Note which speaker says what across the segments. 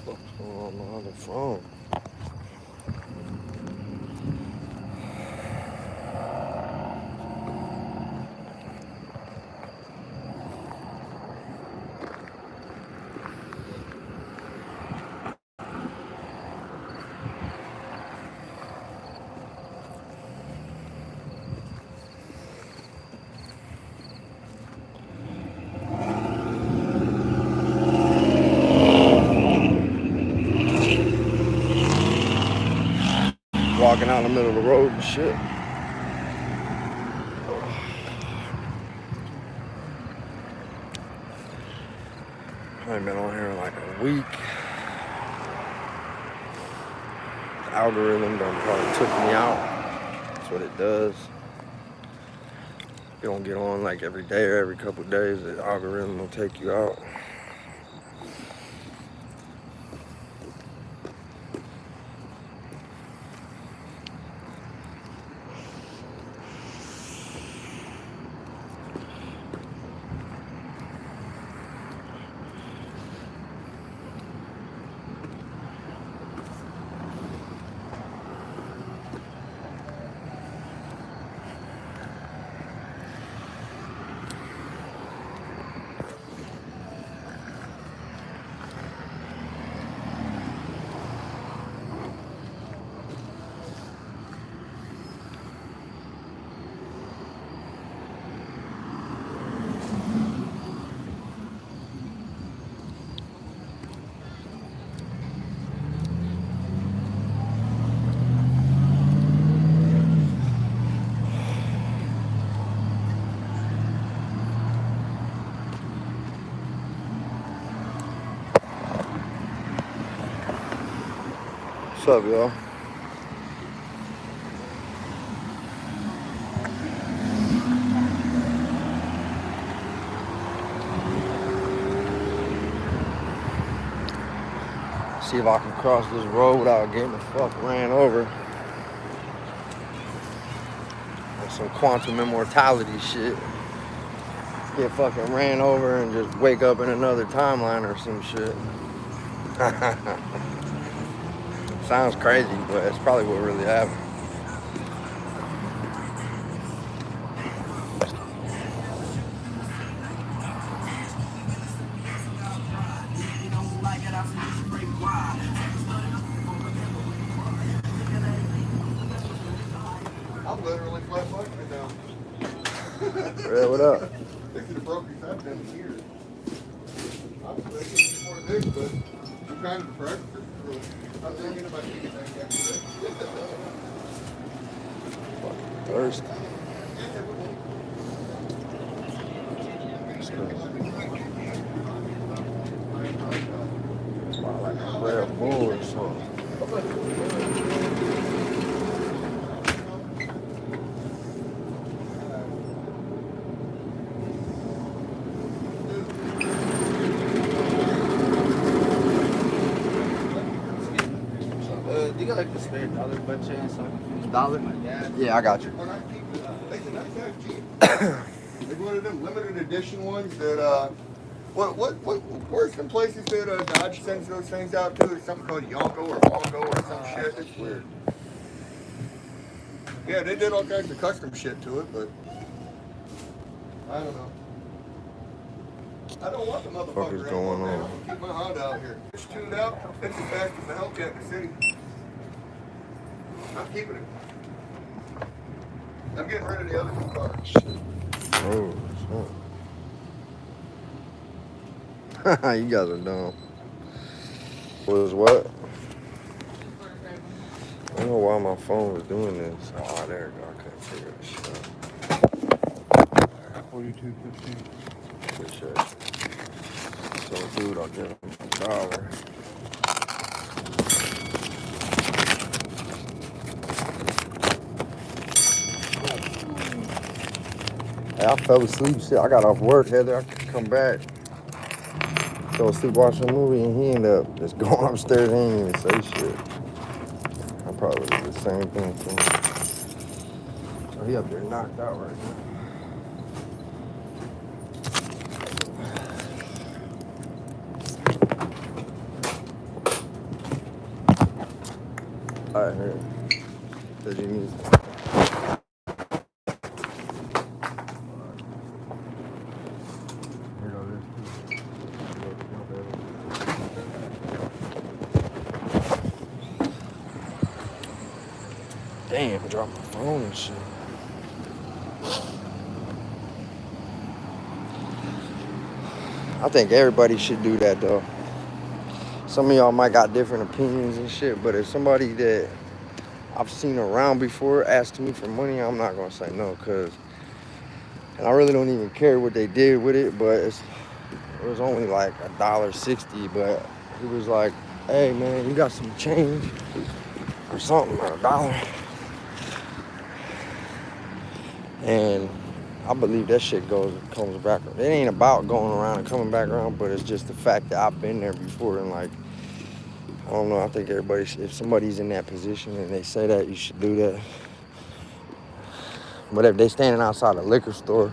Speaker 1: What's going on my other phone? Walking out in the middle of the road and shit. I ain't been on here in like a week. The algorithm done probably took me out. That's what it does. You don't get on like every day or every couple of days, the algorithm will take you out. What's up, y'all? See if I can cross this road without getting the fuck ran over. That's some quantum immortality shit. Get fucking ran over and just wake up in another timeline or some shit. Sounds crazy, but it's probably what really happened.
Speaker 2: I'm literally flat fucking it down.
Speaker 1: Red, what up?
Speaker 2: This is broke his head in years. I'm thinking more of this, but I'm kind of depressed. I'm thinking about taking that yesterday.
Speaker 1: Thirst. Like a Red Bull or something.
Speaker 3: Do you got like the spare dollar by chance?
Speaker 1: Dollar? Yeah, I got you.
Speaker 2: Like one of them limited edition ones that where's some places that Dodge sends those things out to? There's something called Yonko or Mongo or some shit. It's weird. Yeah, they did all kinds of custom shit to it, but I don't know. I don't want the motherfucker
Speaker 1: What is going on?
Speaker 2: Keep my Honda out here. It's tuned out. It's as fast as the Hellcat in the city. I'm keeping it. I'm getting rid of the other two cars.
Speaker 1: Oh, shit. You guys are dumb. Was what? I don't know why my phone was doing this. Oh, there we go. I couldn't figure this shit out.
Speaker 3: 42.15.
Speaker 1: Appreciate it. So, dude, I'll give him $1. Hey, I fell asleep. Shit, I got off work, Heather. I could come back. Fell asleep watching a movie, and he ended up just going upstairs. He didn't even say shit. I probably did the same thing to him. So he up there knocked out right now. All right, here. Does you need? Here go this. Damn, dropped my phone and shit. I think everybody should do that though. Some of y'all might got different opinions and shit, but if somebody that I've seen around before asks me for money, I'm not gonna say no, and I really don't even care what they did with it, but it was only like $1.60, but he was like, hey man, you got some change or something, or $1. And I believe that shit comes back. It ain't about going around and coming back around, but it's just the fact that I've been there before, and like, I don't know, I think everybody should, if somebody's in that position and they say that, you should do that. But if they standing outside a liquor store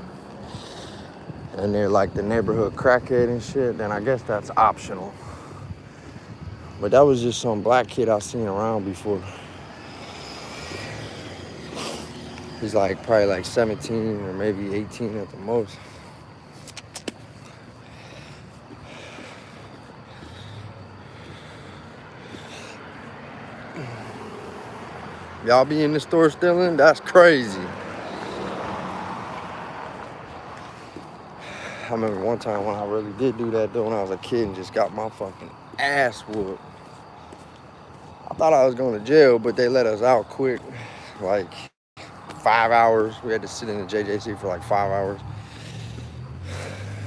Speaker 1: and they're like the neighborhood crackhead and shit, then I guess that's optional. But that was just some black kid I seen around before. He's like probably like 17 or maybe 18 at the most. Y'all be in the store stealing? That's crazy. I remember one time when I really did do that though, when I was a kid and just got my fucking ass whooped. I thought I was going to jail, but they let us out quick. Like 5 hours. We had to sit in the JJC for like 5 hours.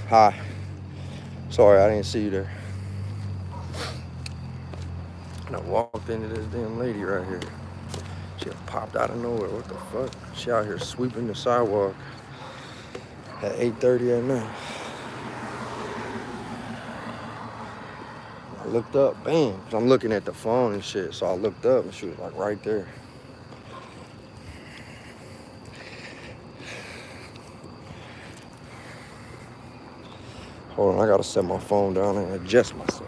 Speaker 1: Hi. Sorry, I didn't see you there. And I walked into this damn lady right here. She popped out of nowhere. What the fuck? She out here sweeping the sidewalk at 8:30 at night. I looked up, bam. I'm looking at the phone and shit, so I looked up and she was like right there. Hold on, I gotta set my phone down and adjust myself.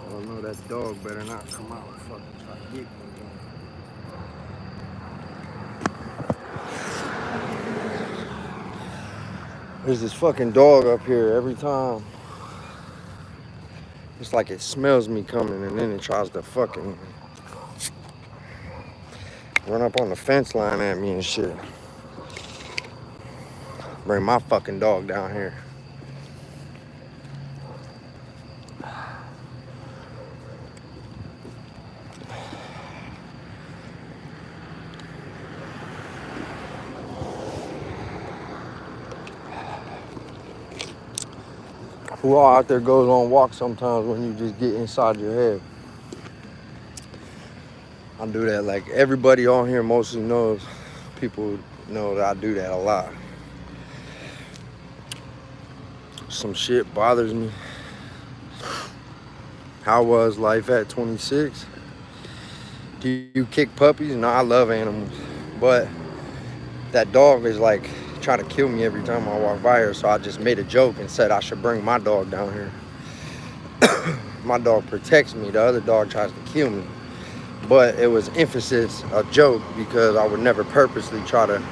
Speaker 1: Oh no, that dog better not come out and fucking try to get me. There's this fucking dog up here every time. It's like it smells me coming and then it tries to fucking run up on the fence line at me and shit. Bring my fucking dog down here. Who all out there goes on walks sometimes when you just get inside your head? I do that. Like everybody on here mostly knows, people know that I do that a lot. Some shit bothers me. How was life at 26? Do you kick puppies? No, I love animals. But that dog is like trying to kill me every time I walk by her, so I just made a joke and said I should bring my dog down here. My dog protects me. The other dog tries to kill me. But it was emphasis, a joke, because I would never purposely try to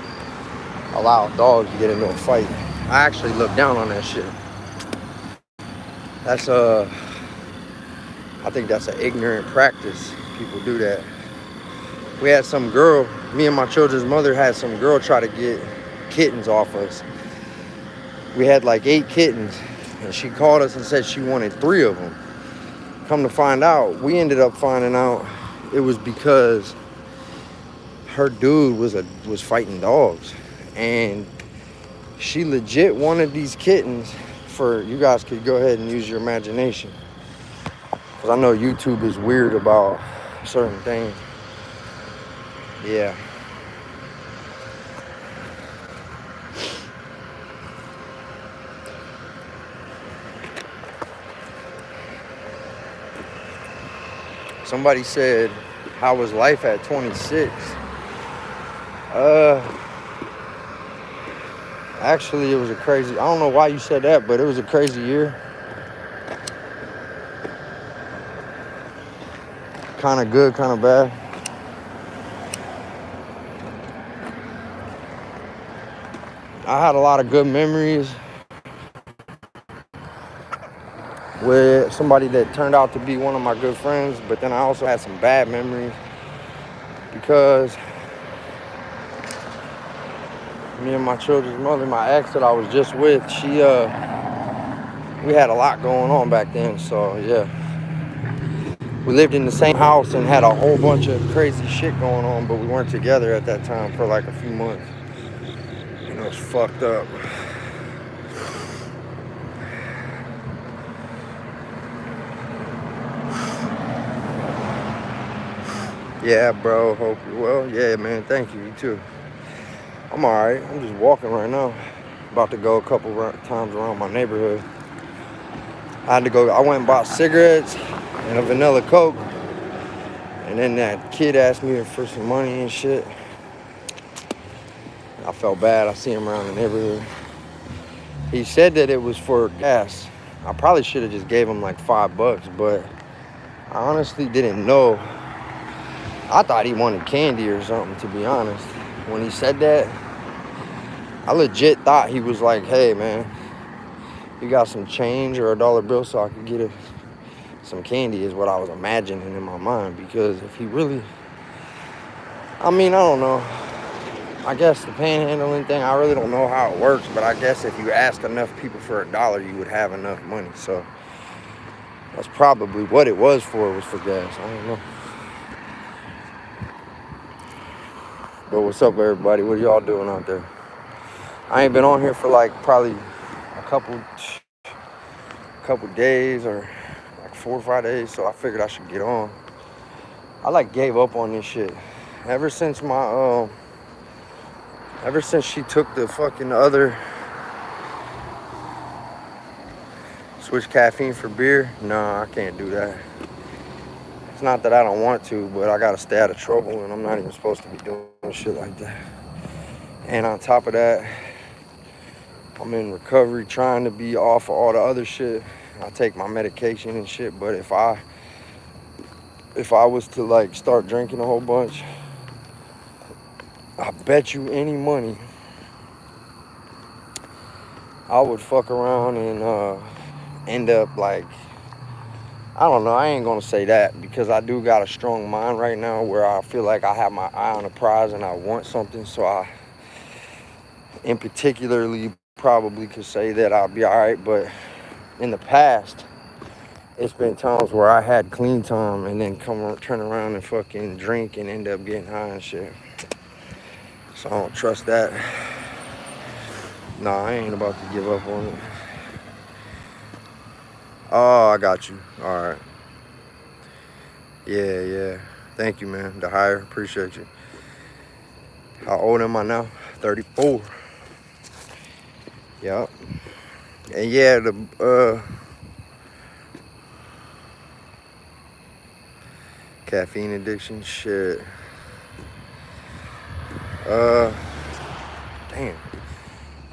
Speaker 1: allow a dog to get into a fight. I actually look down on that shit. That's I think that's an ignorant practice. People do that. We had some girl, me and my children's mother had some girl try to get kittens off us. We had like 8 kittens, and she called us and said she wanted 3 of them. Come to find out, we ended up finding out it was because her dude was fighting dogs, and she legit wanted these kittens for, you guys could go ahead and use your imagination, because I know YouTube is weird about certain things. Yeah. Somebody said, how was life at 26? Actually, it was a crazy, I don't know why you said that, but it was a crazy year. Kind of good, kind of bad. I had a lot of good memories with somebody that turned out to be one of my good friends, but then I also had some bad memories because me and my children's mother, my ex that I was just with, we had a lot going on back then. So yeah, we lived in the same house and had a whole bunch of crazy shit going on, but we weren't together at that time for like a few months. You know, it's fucked up. Yeah, bro. Hope you well. Yeah, man. Thank you. You too. I'm all right. I'm just walking right now. About to go a couple times around my neighborhood. I had to go. I went and bought cigarettes and a vanilla Coke. And then that kid asked me for some money and shit. I felt bad. I see him around the neighborhood. He said that it was for gas. I probably should have just gave him like $5, but I honestly didn't know. I thought he wanted candy or something, to be honest. When he said that, I legit thought he was like, hey, man, you got some change or a dollar bill so I could get some candy, is what I was imagining in my mind. Because if he really, I mean, I don't know. I guess the panhandling thing, I really don't know how it works, but I guess if you ask enough people for $1, you would have enough money. So that's probably what it was for gas. I don't know. But what's up, everybody? What y'all doing out there? I ain't been on here for like probably a couple days or like 4 or 5 days, so I figured I should get on. I like gave up on this shit. Ever since she took the fucking other switch caffeine for beer, nah, I can't do that. It's not that I don't want to, but I gotta stay out of trouble, and I'm not even supposed to be doing shit like that. And on top of that, I'm in recovery, trying to be off of all the other shit. I take my medication and shit, but if I was to like start drinking a whole bunch, I bet you any money I would fuck around and end up like, I don't know, I ain't gonna say that, because I do got a strong mind right now where I feel like I have my eye on a prize and I want something. So I, in particularly, probably could say that I'll be all right. But in the past, it's been times where I had clean time and then turn around and fucking drink and end up getting high and shit. So I don't trust that. Nah, I ain't about to give up on it. Oh, I got you. All right. Yeah. Thank you, man. The hire. Appreciate you. How old am I now? 34. Yep. And yeah, the caffeine addiction, shit. Damn.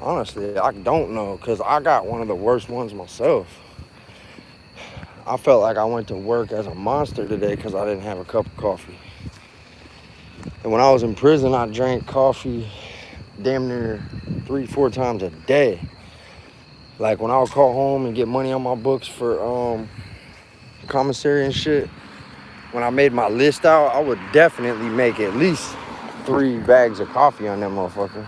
Speaker 1: Honestly, I don't know, because I got one of the worst ones myself. I felt like I went to work as a monster today because I didn't have a cup of coffee. And when I was in prison, I drank coffee damn near 3-4 times a day. Like when I would call home and get money on my books for commissary and shit, when I made my list out, I would definitely make at least 3 bags of coffee on that motherfucker.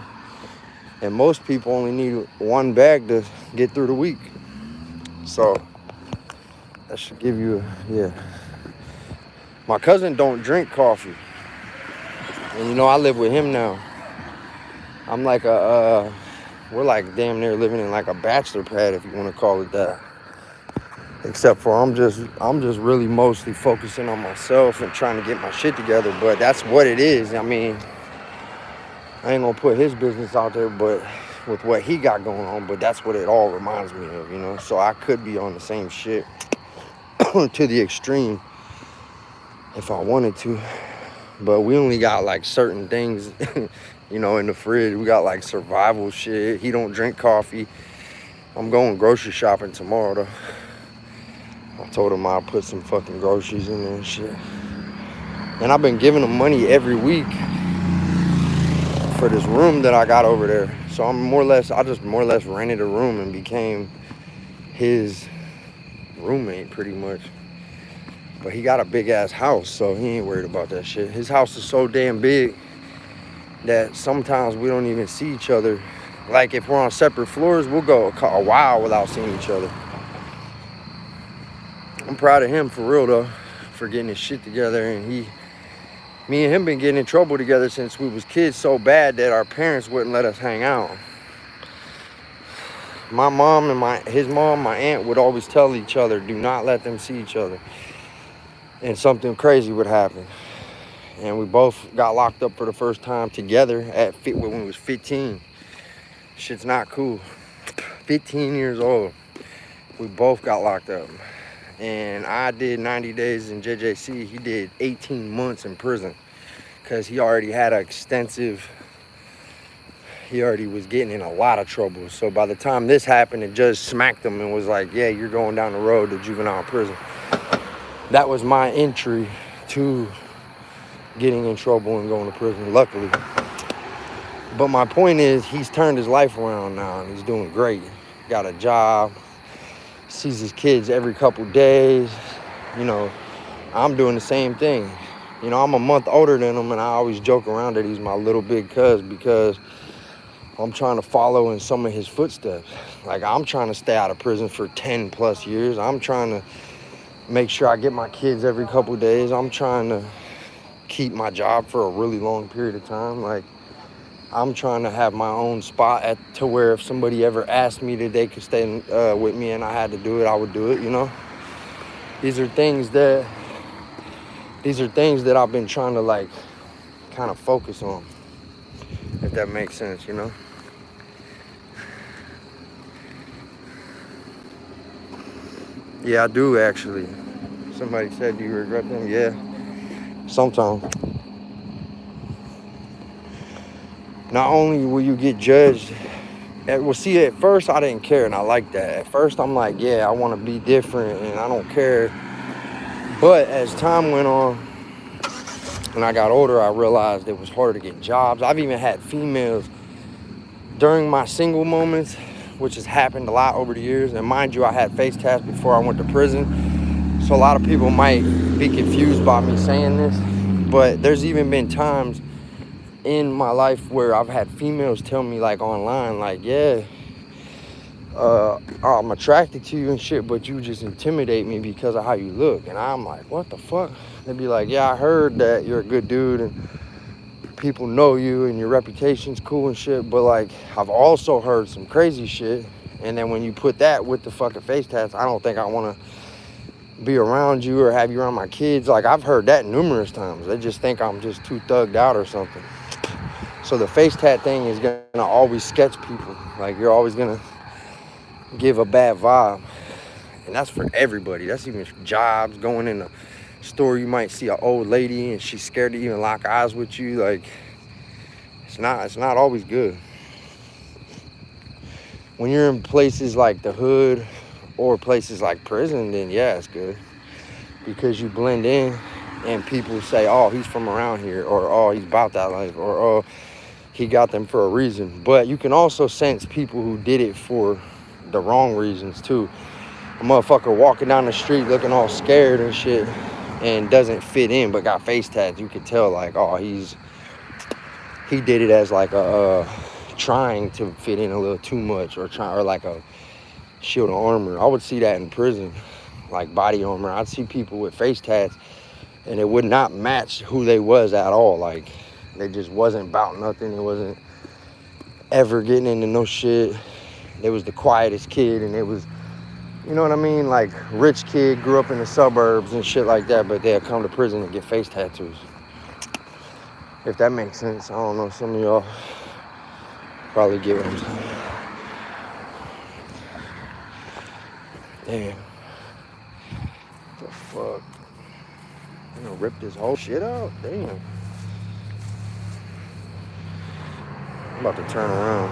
Speaker 1: And most people only need 1 bag to get through the week. So that should give you, yeah. My cousin don't drink coffee. And you know, I live with him now. I'm like we're like damn near living in like a bachelor pad, if you want to call it that. Except for I'm just really mostly focusing on myself and trying to get my shit together. But that's what it is. I mean, I ain't gonna put his business out there, but with what he got going on, but that's what it all reminds me of, you know. So I could be on the same shit to the extreme. if I wanted to. But we only got like certain things, you know, in the fridge. We got like survival shit. He don't drink coffee. I'm going grocery shopping tomorrow though. I told him I'll put some fucking groceries in there and shit. And I've been giving him money every week for this room that I got over there. So I just more or less rented a room and became his roommate pretty much. But he got a big ass house, so he ain't worried about that shit. His house is so damn big that sometimes we don't even see each other. Like if we're on separate floors, we'll go a while without seeing each other. I'm proud of him for real though, for getting his shit together. And me and him been getting in trouble together since we was kids so bad that our parents wouldn't let us hang out. My mom and his mom, my aunt would always tell each other, do not let them see each other. And something crazy would happen. And we both got locked up for the first time together when we was 15. Shit's not cool. 15 years old. We both got locked up. And I did 90 days in JJC. He did 18 months in prison because he already had he already was getting in a lot of trouble. So by the time this happened, the judge smacked him and was like, yeah, you're going down the road to juvenile prison. That was my entry to getting in trouble and going to prison, luckily. But my point is, he's turned his life around now and he's doing great. Got a job, sees his kids every couple days. You know, I'm doing the same thing. You know, I'm a month older than him, and I always joke around that he's my little big cuz because I'm trying to follow in some of his footsteps. Like, I'm trying to stay out of prison for 10 plus years. I'm trying to make sure I get my kids every couple days. I'm trying to keep my job for a really long period of time. Like, I'm trying to have my own spot to where if somebody ever asked me that they could stay with me and I had to do it, I would do it, you know? These are things that I've been trying to like kind of focus on, if that makes sense, you know? Yeah, I do actually. Somebody said, do you regret them? Yeah, sometimes. Not only will you get judged, well, see, at first I didn't care and I like that. At first I'm like, yeah, I want to be different and I don't care. But as time went on, when I got older, I realized it was harder to get jobs. I've even had females during my single moments, which has happened a lot over the years. And mind you, I had face tats before I went to prison. So a lot of people might be confused by me saying this. But there's even been times in my life where I've had females tell me like online, like, yeah, I'm attracted to you and shit, but you just intimidate me because of how you look. And I'm like, what the fuck? They'd be like, yeah, I heard that you're a good dude and people know you and your reputation's cool and shit, but like, I've also heard some crazy shit. And then when you put that with the fucking face tats, I don't think I want to be around you or have you around my kids. Like, I've heard that numerous times. They just think I'm just too thugged out or something. So the face tat thing is gonna always sketch people. Like, you're always gonna give a bad vibe. And that's for everybody. That's even for jobs. Going in a store, you might see an old lady and she's scared to even lock eyes with you. Like, it's not always good. When you're in places like the hood or places like prison, then yeah, it's good. Because you blend in and people say, oh, he's from around here, or oh, he's about that life, or oh, he got them for a reason. But you can also sense people who did it for the wrong reasons too. A motherfucker walking down the street looking all scared and shit and doesn't fit in but got face tats, you could tell like, oh, he did it as like a trying to fit in a little too much, or like a shield of armor. I would see that in prison, like body armor. I'd see people with face tats and it would not match who they was at all. Like, they just wasn't about nothing. It wasn't ever getting into no shit. They was the quietest kid, and it was, you know what I mean? Like, rich kid, grew up in the suburbs and shit like that, but they'll come to prison and get face tattoos. If that makes sense. I don't know. Some of y'all probably get what I'm saying. Damn. What the fuck? I'm gonna rip this whole shit out. Damn. I'm about to turn around.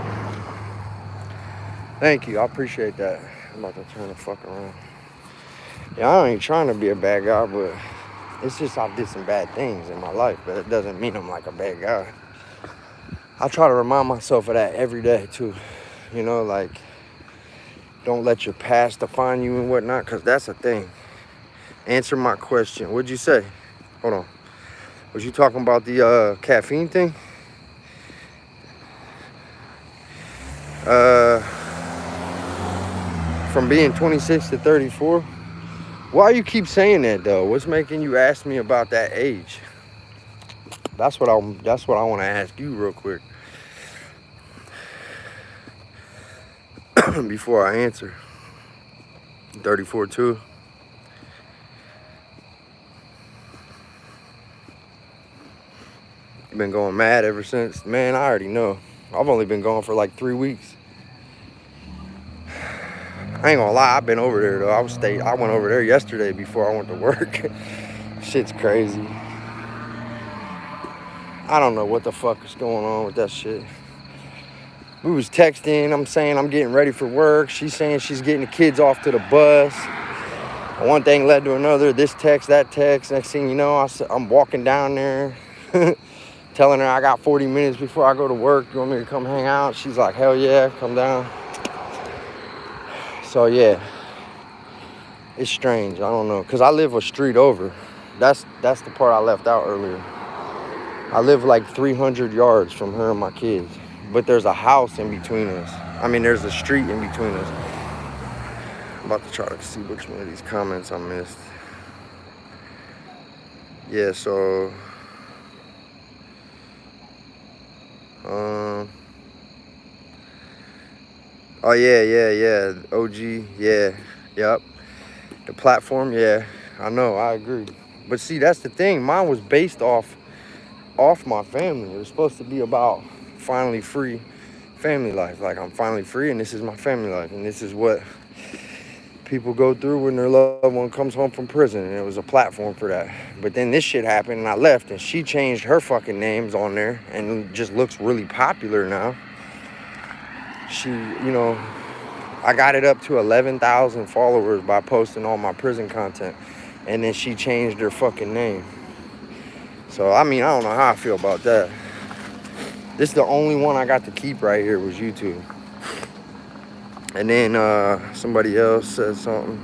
Speaker 1: Thank you. I appreciate that. I'm about to turn the fuck around. Yeah, I ain't trying to be a bad guy, but it's just I did some bad things in my life, but it doesn't mean I'm like a bad guy. I try to remind myself of that every day too. You know, like, don't let your past define you and whatnot, because that's a thing. Answer my question. What'd you say? Hold on. Was you talking about the caffeine thing? From being 26 to 34? Why you keep saying that though? What's making you ask me about that age? That's what I want to ask you real quick before I answer. 34 too. You been going mad ever since? Man, I already know. I've only been gone for like 3 weeks. I ain't gonna lie, I've been over there though. I went over there yesterday before I went to work. Shit's crazy. I don't know what the fuck is going on with that shit. We was texting, I'm saying I'm getting ready for work. She's saying she's getting the kids off to the bus. One thing led to another, this text, that text. Next thing you know, I'm walking down there, telling her I got 40 minutes before I go to work. You want me to come hang out? She's like, hell yeah, come down. So yeah, it's strange. I don't know, because I live a street over. That's the part I left out earlier. I live like 300 yards from her and my kids, but there's a house in between us. I mean, there's a street in between us. I'm about to try to see which one of these comments I missed. Yeah, so oh yeah, OG, yeah, yep. The platform, yeah, I know, I agree. But see, that's the thing. Mine was based off my family. It was supposed to be about finally free family life. Like, I'm finally free, and this is my family life, and this is what people go through when their loved one comes home from prison, and it was a platform for that. But then this shit happened, and I left, and she changed her fucking names on there, and just looks really popular now. She, I got it up to 11,000 followers by posting all my prison content, and then she changed her fucking name. So, I mean, I don't know how I feel about that. This is the only one I got to keep right here was YouTube. And then somebody else said something.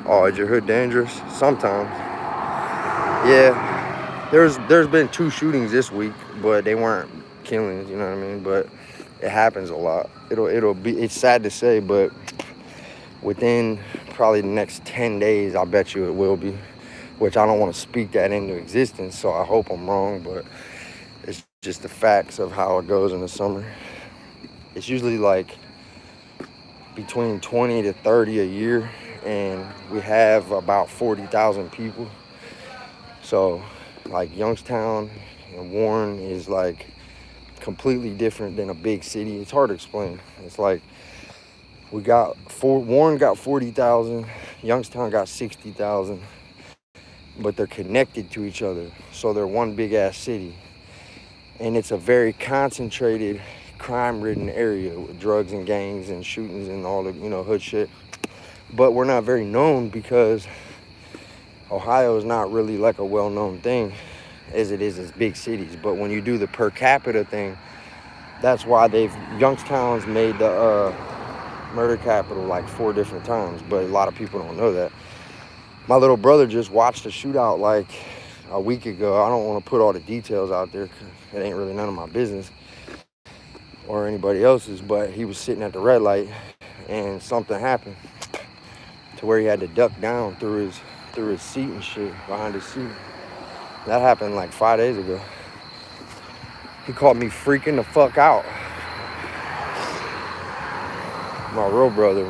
Speaker 1: Oh, is your hood dangerous? Sometimes. Yeah. There's been 2 shootings this week, but they weren't killings, you know what I mean? But it happens a lot. It's sad to say, but within probably the next 10 days, I bet you it will be. Which I don't want to speak that into existence, so I hope I'm wrong, but it's just the facts of how it goes in the summer. It's usually like between 20 to 30 a year, and we have about 40,000 people. So like Youngstown and Warren is like completely different than a big city. It's hard to explain. It's like Warren got 40,000, Youngstown got 60,000, but they're connected to each other. So they're one big ass city. And it's a very concentrated, crime-ridden area with drugs and gangs and shootings and all the, hood shit. But we're not very known because Ohio is not really like a well-known thing as it is as big cities. But when you do the per capita thing, that's why Youngstown's made the murder capital like 4 different times. But a lot of people don't know that. My little brother just watched a shootout like a week ago. I don't want to put all the details out there because it ain't really none of my business or anybody else's, but he was sitting at the red light and something happened to where he had to duck down through his seat and shit, behind his seat. That happened like 5 days ago. He caught me freaking the fuck out. My little brother.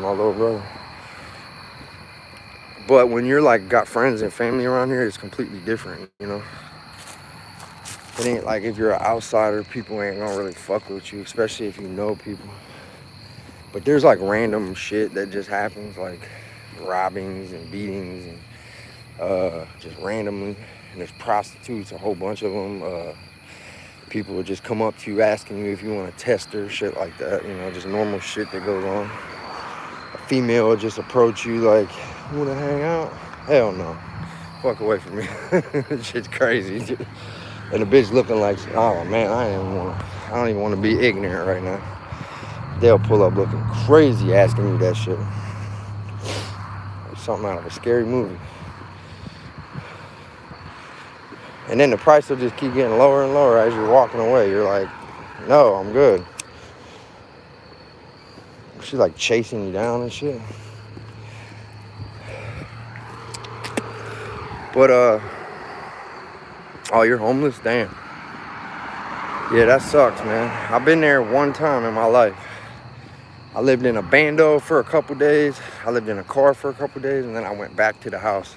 Speaker 1: But when you're like got friends and family around here, it's completely different, It ain't like if you're an outsider, people ain't gonna really fuck with you, especially if you know people. But there's like random shit that just happens, like robbings and beatings and just randomly. And there's prostitutes, a whole bunch of them. People will just come up to you asking you if you want to test her, shit like that. You know, just normal shit that goes on. A female will just approach you like, you want to hang out? Hell no. Fuck away from me. Shit's crazy. And the bitch looking like, oh man, I don't even want to be ignorant right now. They'll pull up looking crazy asking you that shit. Like something out of a scary movie. And then the price will just keep getting lower and lower as you're walking away. You're like, no, I'm good. She's like chasing you down and shit. But, oh, you're homeless? Damn. Yeah, that sucks, man. I've been there one time in my life. I lived in a bando for a couple days. I lived in a car for a couple days, and then I went back to the house.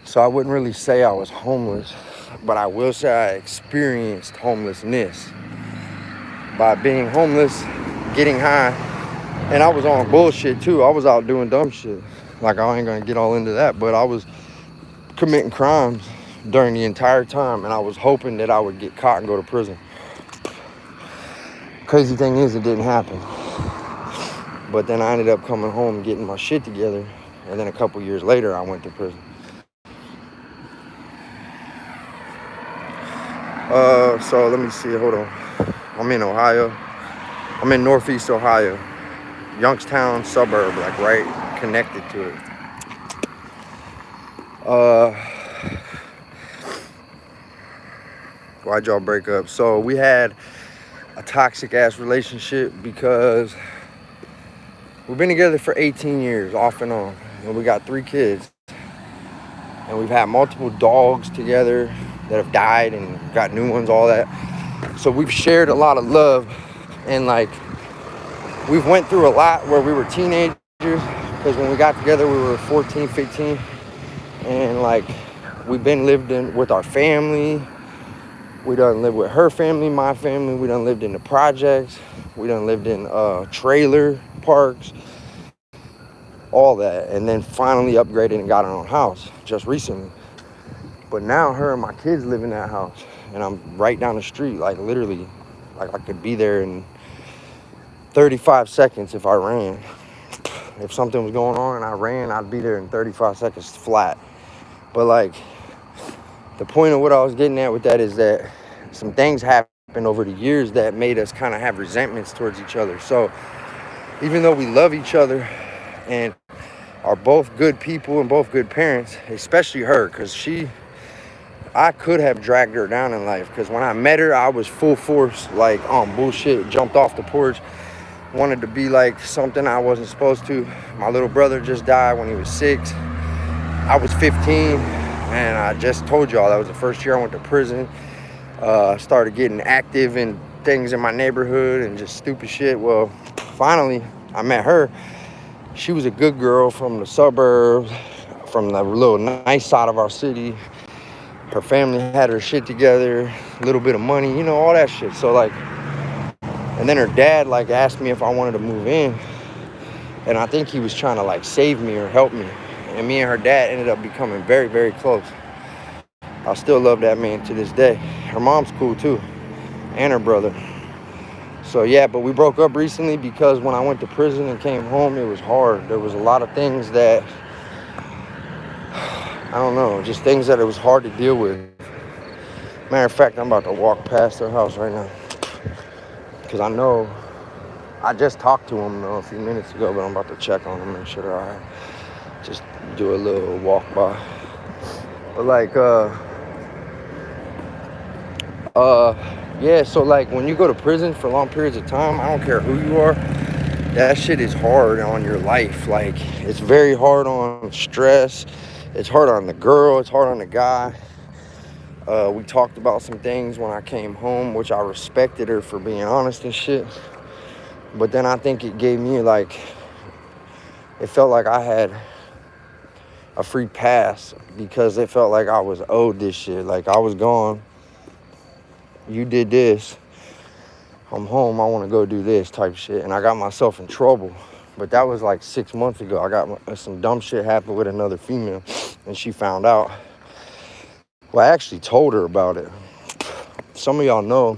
Speaker 1: So I wouldn't really say I was homeless, but I will say I experienced homelessness. By being homeless, getting high, and I was on bullshit too. I was out doing dumb shit. Like, I ain't gonna get all into that, but I was committing crimes during the entire time, and I was hoping that I would get caught and go to prison. Crazy thing is, it didn't happen. But then I ended up coming home, getting my shit together, and then a couple years later, I went to prison. So let me see, hold on. I'm in Ohio. I'm in Northeast Ohio. Youngstown suburb, like right connected to it. Why'd y'all break up? So we had a toxic ass relationship because we've been together for 18 years, off and on. And we got 3 kids. And we've had multiple dogs together that have died and got new ones, all that. So we've shared a lot of love. And like, we've went through a lot where we were teenagers. Because when we got together, we were 14, 15. And like, we've been lived in with our family. We done lived with her family, my family. We done lived in the projects. We done lived in trailer parks. All that. And then finally upgraded and got our own house just recently. But now her and my kids live in that house. And I'm right down the street, like literally. Like, I could be there in 35 seconds if I ran. If something was going on and I ran, I'd be there in 35 seconds flat. But like, the point of what I was getting at with that is that some things happened over the years that made us kind of have resentments towards each other. So even though we love each other and are both good people and both good parents, especially her, because I could have dragged her down in life. Because when I met her, I was full force, like on bullshit, jumped off the porch, wanted to be like something I wasn't supposed to. My little brother just died when he was 6. I was 15. And I just told y'all that was the first year I went to prison. Started getting active in things in my neighborhood and just stupid shit. Well, finally, I met her. She was a good girl from the suburbs, from the little nice side of our city. Her family had her shit together, a little bit of money, you know, all that shit. So like, and then her dad like asked me if I wanted to move in. And I think he was trying to like save me or help me. And me and her dad ended up becoming very, very close. I still love that man to this day. Her mom's cool too, and her brother. So yeah, but we broke up recently because when I went to prison and came home, it was hard. There was a lot of things that, I don't know, just things that it was hard to deal with. Matter of fact, I'm about to walk past their house right now. Because I know, I just talked to them a few minutes ago, but I'm about to check on them, make sure they're all right. Just do a little walk by. But like, yeah, so like when you go to prison for long periods of time, I don't care who you are, that shit is hard on your life. Like, it's very hard on stress. It's hard on the girl. It's hard on the guy. We talked about some things when I came home, which I respected her for being honest and shit. But then I think it gave me like, it felt like I had a free pass because it felt like I was owed this shit. Like, I was gone. You did this. I'm home. I want to go do this type shit. And I got myself in trouble But that was like 6 months ago. I got some dumb shit happened with another female, and she found out. Well, I actually told her about it. Some of y'all know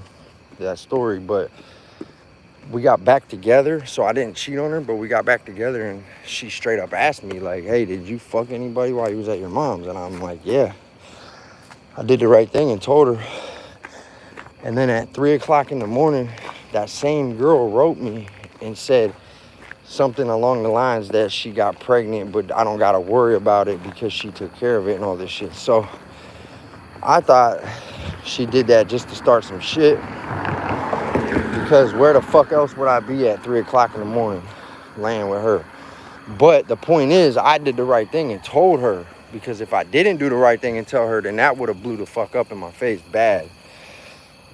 Speaker 1: that story, but we got back together, so I didn't cheat on her, but we got back together, and she straight up asked me, like, hey, did you fuck anybody while you was at your mom's? And I'm like, yeah. I did the right thing and told her. And then at 3 o'clock in the morning, that same girl wrote me and said something along the lines that she got pregnant, but I don't got to worry about it because she took care of it and all this shit. So I thought she did that just to start some shit, because where the fuck else would I be at 3 o'clock in the morning laying with her? But the point is, I did the right thing and told her, because if I didn't do the right thing and tell her, then that would have blew the fuck up in my face bad.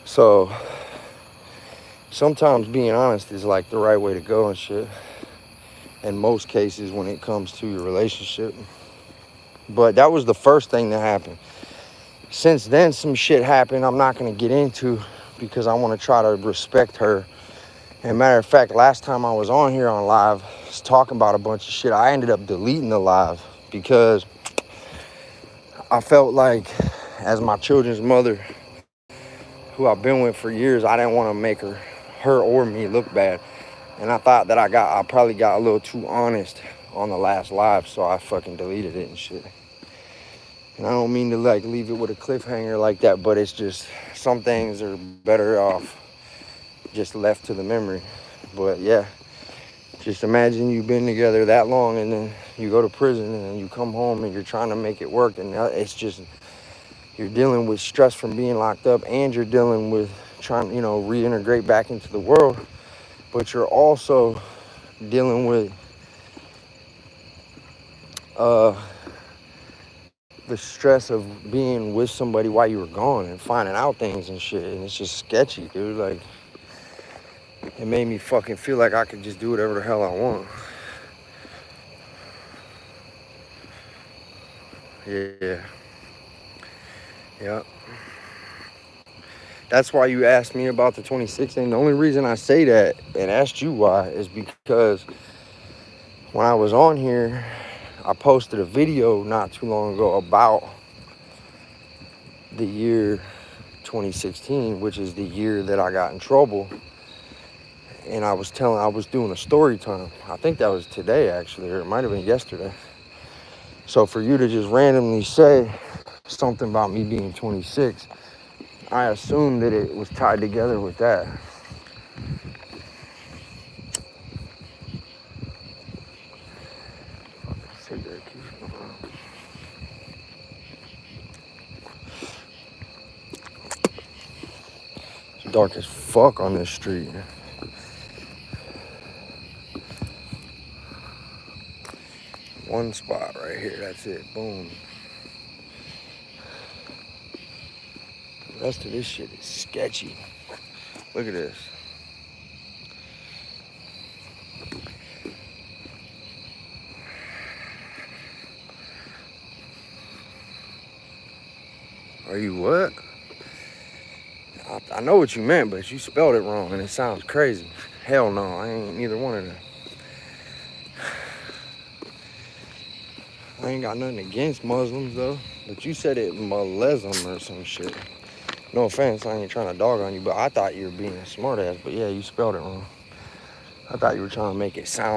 Speaker 1: So sometimes being honest is like the right way to go and shit, in most cases when it comes to your relationship. But that was the first thing that happened. Since then, some shit happened I'm not going to get into, because I want to try to respect her. And matter of fact, last time I was on here on live, I was talking about a bunch of shit. I ended up deleting the live because I felt like, as my children's mother, who I've been with for years, I didn't want to make her or me look bad. And I thought that I probably got a little too honest on the last live, so I fucking deleted it and shit. And I don't mean to like leave it with a cliffhanger like that, but it's just, some things are better off just left to the memory. But yeah, just imagine you've been together that long, and then you go to prison, and then you come home and you're trying to make it work, and it's just, you're dealing with stress from being locked up, and you're dealing with trying, reintegrate back into the world, but you're also dealing with the stress of being with somebody while you were gone and finding out things and shit, and it's just sketchy, dude. Like, it made me fucking feel like I could just do whatever the hell I want. Yeah. That's why you asked me about the 26th, and the only reason I say that and asked you why is because when I was on here, I posted a video not too long ago about the year 2016, which is the year that I got in trouble. And I was doing a story time. I think that was today, actually, or it might have been yesterday. So for you to just randomly say something about me being 26, I assumed that it was tied together with that. Cigarette keeps going on. It's dark as fuck on this street. One spot right here, that's it, boom. The rest of this shit is sketchy. Look at this. Are you what? I know what you meant, but you spelled it wrong and it sounds crazy. Hell no, I ain't neither one of them. I ain't got nothing against Muslims though, but you said it Malesm or some shit. No offense, I ain't trying to dog on you, but I thought you were being a smart ass, but yeah, you spelled it wrong. I thought you were trying to make it sound